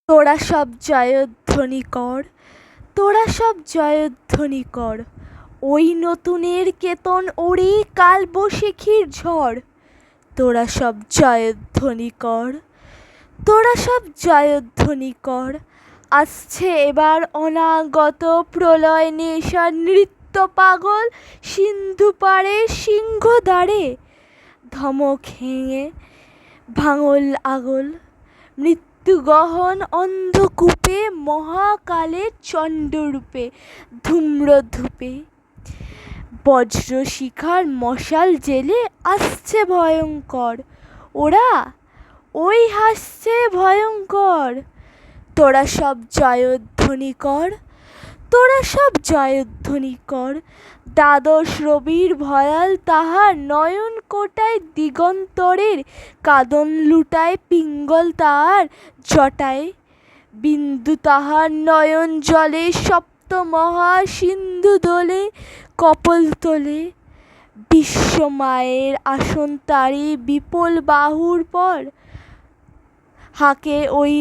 তোরা সব জয়ধ্বনি কর, তোরা সব জয়ধ্বনি কর, ওই নতুনের কেতন ওরে কালবৈশাখীর ঝড়। তোরা সব জয়ধ্বনি কর, তোরা সব জয়ধ্বনি কর, আসছে এবার অনাগত প্রলয় নেশার নৃত্য পাগল সিন্ধু পাড়ে সিংহদ্বারে। ধমক হেঁয়ে ভাঙল আগল মৃত্যুগহন অন্ধকূপে মহাকালের চণ্ডরূপে ধূম্রধূপে। বজ্রশিখার মশাল জেলে আসছে ভয়ঙ্কর, ওরা ওই হাসছে ভয়ঙ্কর। তোরা সব জয়ধ্বনি কর, তোরা সব জয়ধ্বনি কর, দ্বাদশ রবির ভয়াল তাহার নয়ন কোটায় দিগন্তরের কাঁদন লুটায় পিঙ্গল তাহার জটায়। বিন্দু তাহার নয়ন জলে সপ্ত মহা সিন্ধু দোলে কপোল তোলে। বিশ্বমায়ের আসন তারি বিপুল বাহুর পর, হাঁকে ওই